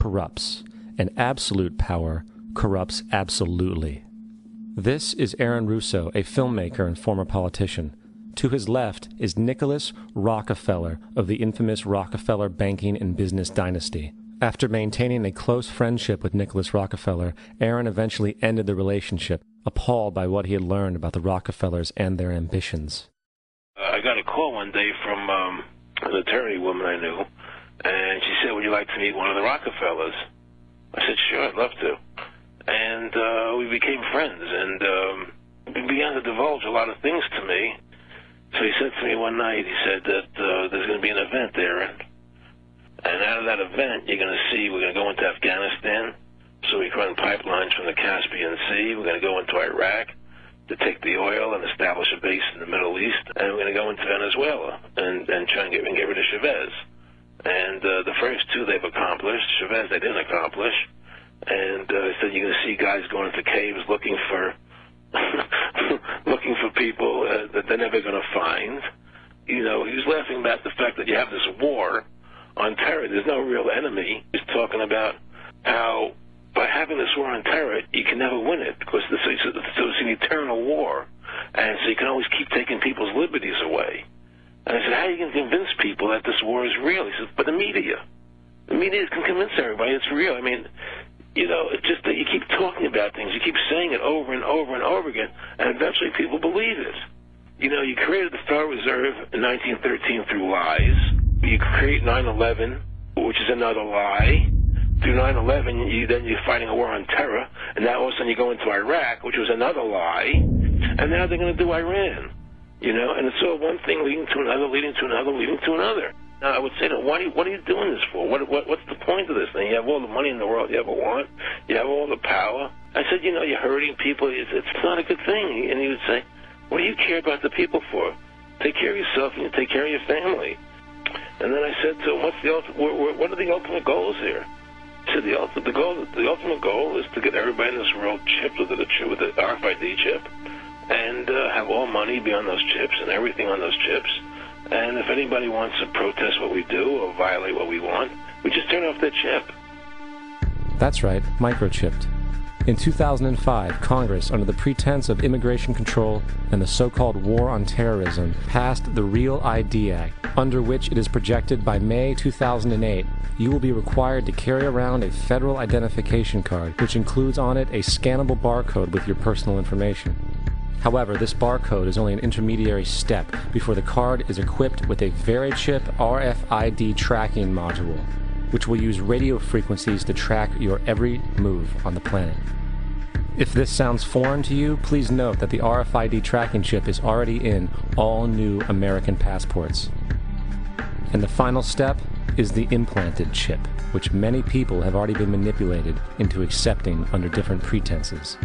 corrupts, and absolute power corrupts absolutely. This is Aaron Russo, a filmmaker and former politician. To his left is Nicholas Rockefeller of the infamous Rockefeller banking and business dynasty. After maintaining a close friendship with Nicholas Rockefeller, Aaron eventually ended the relationship, appalled by what he had learned about the Rockefellers and their ambitions. I got a call one day from an attorney woman I knew, and she said, "Would you like to meet one of the Rockefellers?" I said, "Sure, I'd love to." And we became friends, and he began to divulge a lot of things to me. So he said to me one night, he said that there's going to be an event there, and out of that event, you're going to see we're going to go into Afghanistan, so we can run pipelines from the Caspian Sea. We're going to go into Iraq to take the oil and establish a base in the Middle East, and we're going to go into Venezuela and try and get rid of Chavez. And the first two they've accomplished. Chavez they didn't accomplish. And he said you're going to see guys going into caves looking for looking for people that they're never going to find. You know, he was laughing about the fact that you have this war on terror. There's no real enemy. He's talking about how by having this war on terror, you can never win it because it's an eternal war. And so you can always keep taking people's liberties away. And I said, how are you going to convince people that this war is real? He said, but the media can convince everybody it's real. I mean, you know, it's just that you keep talking about things. You keep saying it over and over and over again, and eventually people believe it. You know, you created the Federal Reserve in 1913 through lies. You create 9/11, which is another lie. Through 9/11, then you're fighting a war on terror, and now all of a sudden you go into Iraq, which was another lie, and now they're going to do Iran. You know, and it's all one thing leading to another, leading to another, leading to another. Now, I would say to them, what are you doing this for? What's the point of this thing? You have all the money in the world you ever want. You have all the power. I said, you know, you're hurting people. It's not a good thing. And he would say, what do you care about the people for? Take care of yourself and you take care of your family. And then I said to him, what are the ultimate goals here? He said, the ultimate goal is to get everybody in this world chipped with the RFID chip and have all money be on those chips and everything on those chips. And if anybody wants to protest what we do or violate what we want, we just turn off their chip. That's right, microchipped. In 2005, Congress, under the pretense of immigration control and the so-called war on terrorism, passed the Real ID Act, under which it is projected by May 2008, you will be required to carry around a federal identification card, which includes on it a scannable barcode with your personal information. However, this barcode is only an intermediary step before the card is equipped with a VeriChip RFID tracking module, which will use radio frequencies to track your every move on the planet. If this sounds foreign to you, please note that the RFID tracking chip is already in all new American passports. And the final step is the implanted chip, which many people have already been manipulated into accepting under different pretenses.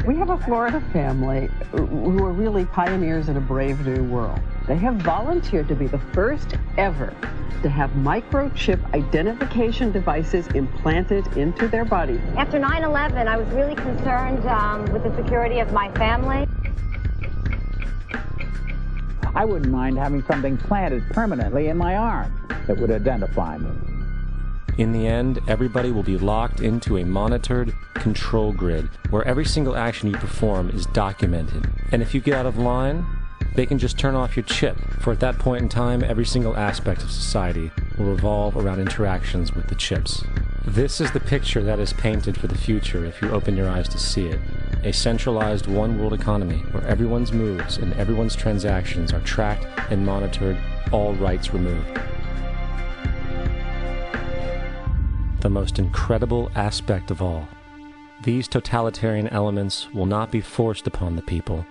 We have a Florida family who are really pioneers in a brave new world. They have volunteered to be the first ever to have microchip identification devices implanted into their body. After 9/11, I was really concerned with the security of my family. I wouldn't mind having something planted permanently in my arm that would identify me. In the end, everybody will be locked into a monitored control grid where every single action you perform is documented. And if you get out of line, they can just turn off your chip, for at that point in time, every single aspect of society will revolve around interactions with the chips. This is the picture that is painted for the future if you open your eyes to see it. A centralized one-world economy where everyone's moves and everyone's transactions are tracked and monitored, all rights removed. The most incredible aspect of all. These totalitarian elements will not be forced upon the people.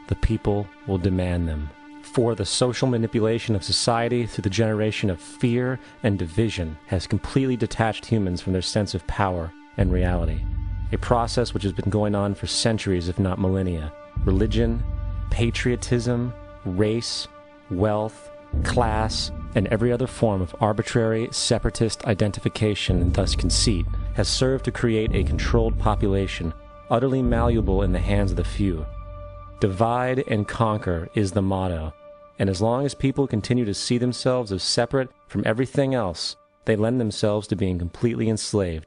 The people will demand them. For the social manipulation of society through the generation of fear and division has completely detached humans from their sense of power and reality. A process which has been going on for centuries, if not millennia. Religion, patriotism, race, wealth, class, and every other form of arbitrary, separatist identification and thus conceit has served to create a controlled population, utterly malleable in the hands of the few. Divide and conquer is the motto, and as long as people continue to see themselves as separate from everything else, they lend themselves to being completely enslaved.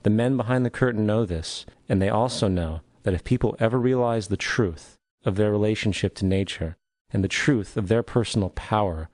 The men behind the curtain know this, and they also know that if people ever realize the truth of their relationship to nature and the truth of their personal power